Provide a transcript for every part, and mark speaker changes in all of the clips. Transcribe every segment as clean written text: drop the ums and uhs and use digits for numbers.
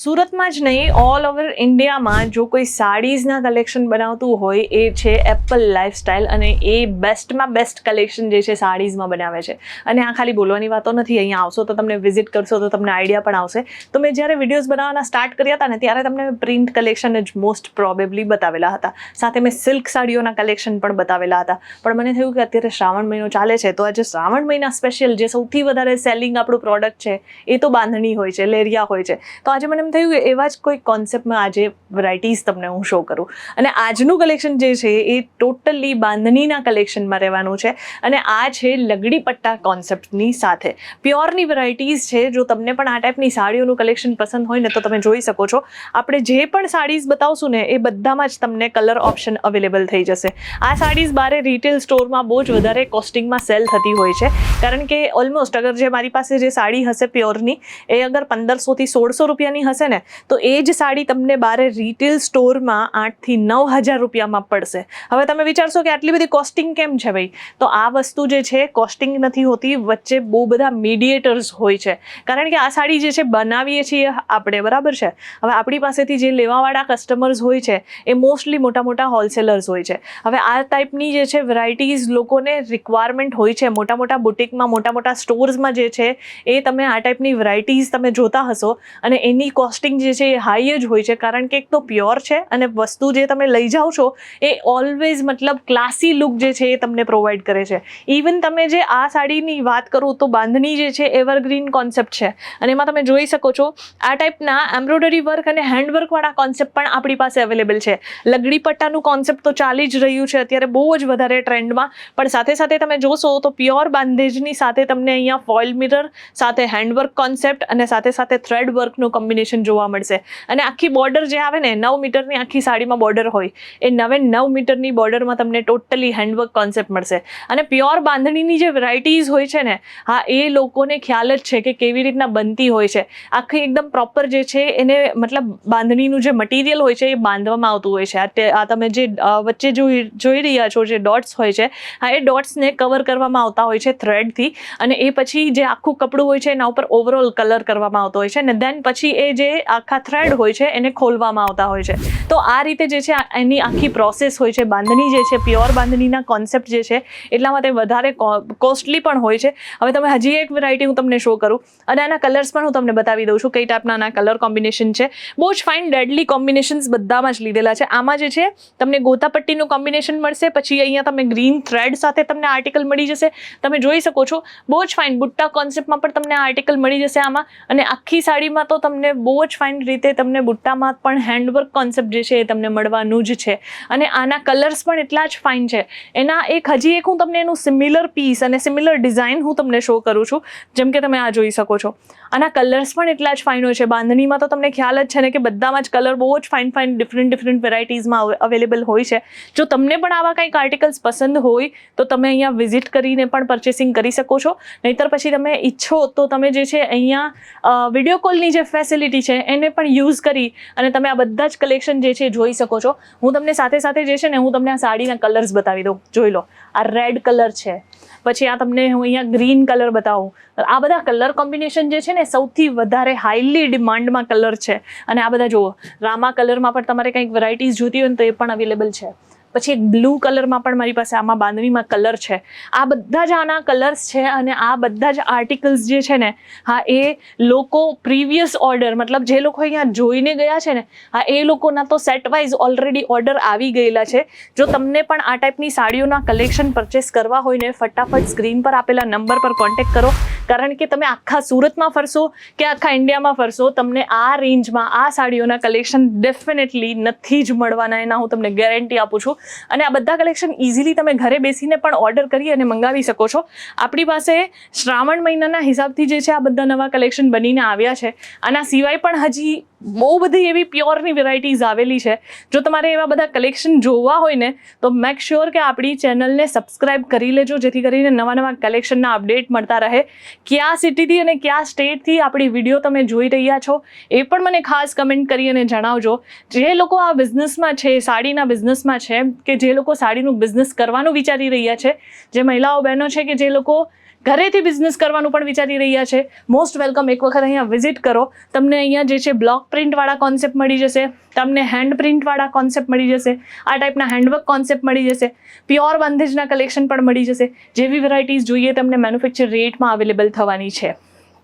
Speaker 1: સુરતમાં જ નહીં, ઓલ ઓવર ઇન્ડિયામાં જો કોઈ સાડીઝના કલેક્શન બનાવતું હોય એ છે એપલ લાઇફસ્ટાઇલ, અને એ બેસ્ટમાં બેસ્ટ કલેક્શન જે છે સાડીઝમાં બનાવે છે. અને આ ખાલી બોલવાની વાતો નથી, અહીંયા આવશો તો તમને વિઝિટ કરશો તો તમને આઈડિયા પણ આવશે. તો મેં જ્યારે વિડીયોઝ બનાવવાના સ્ટાર્ટ કર્યા હતા ને ત્યારે તમને પ્રિન્ટ કલેક્શન જ મોસ્ટ પ્રોબેબલી બતાવેલા હતા, સાથે મેં સિલ્ક સાડીઓના કલેક્શન પણ બતાવેલા હતા. પણ મને થયું કે અત્યારે શ્રાવણ મહિનો ચાલે છે, તો આજે શ્રાવણ મહિના સ્પેશિયલ જે સૌથી વધારે સેલિંગ આપણું પ્રોડક્ટ છે એ તો બાંધણી હોય છે, લેરિયા હોય છે. તો આજે મને એમ થયું કે એવા જ કોઈ કોન્સેપ્ટમાં આજે વેરાયટીઝ તમને હું શો કરું. અને આજનું કલેક્શન જે છે એ ટોટલી બાંધણીના કલેક્શનમાં રહેવાનું છે, અને આ છે લગડી પટ્ટા કોન્સેપ્ટની સાથે પ્યોરની વેરાયટીઝ છે. જો તમને પણ આ ટાઈપની સાડીઓનું કલેક્શન પસંદ હોય ને તો તમે જોઈ શકો છો. આપણે જે પણ સાડીઝ બતાવશું ને એ બધામાં જ તમને કલર ઓપ્શન અવેલેબલ થઈ જશે. આ સાડીઝ બારે રિટેલ સ્ટોરમાં બહુ જ વધારે કોસ્ટિંગમાં સેલ થતી હોય છે, કારણ કે ઓલમોસ્ટ અગર જે મારી પાસે જે સાડી હશે પ્યોરની એ અગર 1500 થી 1600 રૂપિયાની હશે ને તો એ જ સાડી તમને બારે રિટેલ સ્ટોરમાં 8 થી 9000 રૂપિયામાં પડશે. હવે તમે વિચારશો કે આટલી બધી કોસ્ટિંગ કેમ છે ભાઈ? તો આ વસ્તુ જે છે કોસ્ટિંગ નથી હોતી, વચ્ચે બહુ બધા મીડિયેટર્સ હોય છે. કારણ કે આ સાડી જે છે બનાવીએ છીએ આપણે, બરાબર છે. હવે આપણી પાસેથી જે લેવાવાળા કસ્ટમર્સ હોય છે એ મોસ્ટલી મોટા મોટા હોલસેલર્સ હોય છે. હવે આ ટાઈપની જે છે વેરાયટીઝ લોકોને રિક્વાયરમેન્ટ હોય છે. મોટા મોટા બુટિકમાં, મોટા મોટા સ્ટોર્સમાં જે છે એ તમે આ ટાઈપની વેરાયટીઝ તમે જોતા હશો, અને એની કોસ્ટિંગ જે છે એ હાઈ જ હોય છે. કારણ કે એક તો પ્યોર છે, અને વસ્તુ જે તમે લઈ જાઓ છો એ ઓલવેઝ મતલબ ક્લાસી લુક જે છે એ તમને પ્રોવાઈડ કરે છે. ઇવન તમે જે આ સાડીની વાત કરું તો બાંધણી જે છે એવરગ્રીન કોન્સેપ્ટ છે, અને એમાં તમે જોઈ શકો છો આ ટાઈપના એમ્બ્રોઇડરી વર્ક અને હેન્ડવર્કવાળા કોન્સેપ્ટ પણ આપણી પાસે અવેલેબલ છે. લગડી પટ્ટાનું કોન્સેપ્ટ તો ચાલી જ રહ્યું છે અત્યારે બહુ જ વધારે ટ્રેન્ડમાં, પણ સાથે સાથે તમે જોશો તો પ્યોર બાંધેજની સાથે તમને અહીંયા ફોઇલ મિરર સાથે હેન્ડવર્ક કોન્સેપ્ટ અને સાથે સાથે થ્રેડ વર્કનું કોમ્બિનેશન જોવા મળશે. અને આખી બોર્ડર જે આવે ને 9 મીટરની આખી સાડીમાં બોર્ડર હોય, એ 9 મીટરની બોર્ડરમાં તમને ટોટલી હેન્ડવર્ક કોન્સેપ્ટ મળશે. અને પ્યોર બાંધણીની જે વેરાયટીઝ હોય છે ને, હા, એ લોકોને ખ્યાલ જ છે કે કેવી રીતના બનતી હોય છે. આખી એકદમ પ્રોપર જે છે એને મતલબ બાંધણીનું જે મટીરિયલ હોય છે એ બાંધવામાં આવતું હોય છે. આ તમે જે વચ્ચે જોઈ રહ્યા છો જે ડોટ્સ હોય છે, હા, એ ડોટ્સને કવર કરવામાં આવતા હોય છે થ્રેડથી, અને એ પછી જે આખું કપડું હોય છે એના ઉપર ઓવરઓલ કલર કરવામાં આવતો હોય છે, અને દેન પછી એ જે આખા થ્રેડ હોય છે એને ખોલવામાં આવતા હોય છે. તો આ રીતે જે છે એની આખી પ્રોસેસ હોય છે. બાંધણી જે છે પ્યોર બાંધણીના કોન્સેપ્ટ જે છે એટલા માટે વધારે કોસ્ટલી પણ હોય છે. હવે તમે હજી એક વેરાયટી હું તમને શો કરું, અને આના કલર્સ પણ હું તમને બતાવી દઉં છું કઈ ટાઈપના આના કલર કોમ્બિનેશન છે. બહુ જ ફાઇન ડેડલી કોમ્બિનેશન્સ બધામાં જ લીધેલા છે. આમાં જે છે તમને ગોતાપટ્ટીનું કોમ્બિનેશન મળશે, પછી અહીંયા તમે ગ્રીન થ્રેડ સાથે તમને આર્ટિકલ મળી જશે. તમે જોઈ શકો છો બહુ જ ફાઇન બુટ્ટા કોન્સેપ્ટમાં પણ તમને આ આર્ટિકલ મળી જશે આમાં. અને આખી સાડીમાં તો તમને બહુ જ ફાઇન રીતે તમને બુટ્ટામાં પણ હેન્ડવર્ક કોન્સેપ્ટ જે છે એ તમને મળવાનું જ છે. અને આના કલર્સ પણ એટલા જ ફાઇન છે. એના હજી એક હું તમને એનું સિમિલર પીસ અને સિમિલર ડિઝાઇન હું તમને શો કરું છું, જેમ કે તમે આ જોઈ શકો છો. આના કલર્સ પણ એટલા જ ફાઇન હોય છે. બાંધણીમાં તો તમને ખ્યાલ જ છે ને કે બધામાં જ કલર બહુ જ ફાઇન ડિફરન્ટ વેરાયટીઝમાં અવેલેબલ હોય છે. જો તમને પણ આવા કંઈક આર્ટિકલ્સ પસંદ હોય તો તમે અહીંયા વિઝિટ કરીને પણ પરચેસિંગ કરી શકો છો. નહીંતર પછી તમે ઈચ્છો તો તમે જે છે અહીંયા વિડીયો કોલની જે ફેસિલિટી છે એને પણ યુઝ કરી અને તમે આ બધા જ કલેક્શન જે છે જોઈ શકો છો. હું તમને સાથે સાથે જે છે ને હું તમને આ સાડીના કલર્સ બતાવી દઉં. જોઈ લો, આ રેડ કલર છે, પછી આ તમને હું અહીંયા ગ્રીન કલર બતાવું. આ બધા કલર કોમ્બિનેશન જે છે ને સૌથી વધારે હાઈલી ડિમાન્ડમાં કલર છે. અને આ બધા જુઓ, રામા કલરમાં પણ તમારે કંઈક વેરાયટીઝ જોતી હોય ને તો એ પણ અવેલેબલ છે. પછી એક બ્લુ કલરમાં પણ મારી પાસે આમાં બાંધણીમાં કલર છે. આ બધા જ આના કલર્સ છે, અને આ બધા જ આર્ટિકલ્સ જે છે ને, હા, એ લોકો પ્રીવિયસ ઓર્ડર મતલબ જે લોકો અહીંયા જોઈને ગયા છે ને, હા, એ લોકોના તો સેટ વાઇઝ ઓલરેડી ઓર્ડર આવી ગયેલા છે. જો તમને પણ આ ટાઈપની સાડીઓના કલેક્શન પરચેસ કરવા હોય ને, ફટાફટ સ્ક્રીન પર આપેલા નંબર પર કોન્ટેક્ટ કરો. કારણ કે તમે આખા સુરતમાં ફરશો કે આખા ઇન્ડિયામાં ફરશો, તમને આ રેન્જમાં આ સાડીઓના કલેક્શન ડેફિનેટલી નથી જ મળવાના, એના હું તમને ગેરંટી આપું છું. અને આ બધા કલેક્શન ઇઝીલી તમે ઘરે બેસીને પણ ઓર્ડર કરી અને મંગાવી શકો છો. આપણી પાસે શ્રાવણ મહિનાના હિસાબથી જે છે આ બધા નવા કલેક્શન બનીને આવ્યા છે. આના સિવાય પણ હજી બહુ બધી એવી પ્યોરની વેરાયટીઝ આવેલી છે. જો તમારે એવા બધા કલેક્શન જોવા હોય ને તો મેક શ્યોર કે આપણી ચેનલને સબસ્ક્રાઇબ કરી લેજો, જેથી કરીને નવા કલેક્શનના અપડેટ મળતા રહે. કયા સિટીથી અને કયા સ્ટેટથી આપણી વિડીયો તમે જોઈ રહ્યા છો એ પણ મને ખાસ કમેન્ટ કરી અને જણાવજો. જે લોકો આ બિઝનેસમાં છે, સાડીના બિઝનેસમાં છે, કે જે લોકો સાડીનું બિઝનેસ કરવાનું વિચારી રહ્યા છે, જે મહિલાઓ બહેનો છે કે જે લોકો ઘરેથી બિઝનેસ કરવાનું પણ વિચારી રહ્યા છે, મોસ્ટ વેલકમ. એક વખત અહીંયા વિઝિટ કરો. તમને અહીંયા જે છે બ્લોક પ્રિન્ટવાળા કોન્સેપ્ટ મળી જશે, તમને હેન્ડ પ્રિન્ટવાળા કોન્સેપ્ટ મળી જશે, આ ટાઈપના હેન્ડવર્ક કોન્સેપ્ટ મળી જશે, પ્યોર બંધેજના કલેક્શન પણ મળી જશે. જેવી વેરાયટીઝ જોઈએ તમને મેન્યુફેક્ચર રેટમાં અવેલેબલ થવાની છે.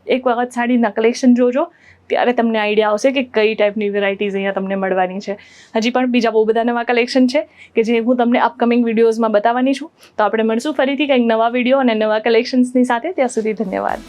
Speaker 1: એક વખત સાડીના કલેક્શન જોજો, ત્યારે તમને આઈડિયા આવશે કે કઈ ટાઈપની વેરાયટીઝ અહીંયા તમને મળવાની છે. હજી પણ બીજા બહુ બધા નવા કલેક્શન છે કે જે હું તમને અપકમિંગ વિડીયોઝમાં બતાવવાની છું. તો આપણે મળશું ફરીથી કંઈક નવા વિડીયો અને નવા કલેક્શન્સની સાથે. ત્યાં સુધી ધન્યવાદ.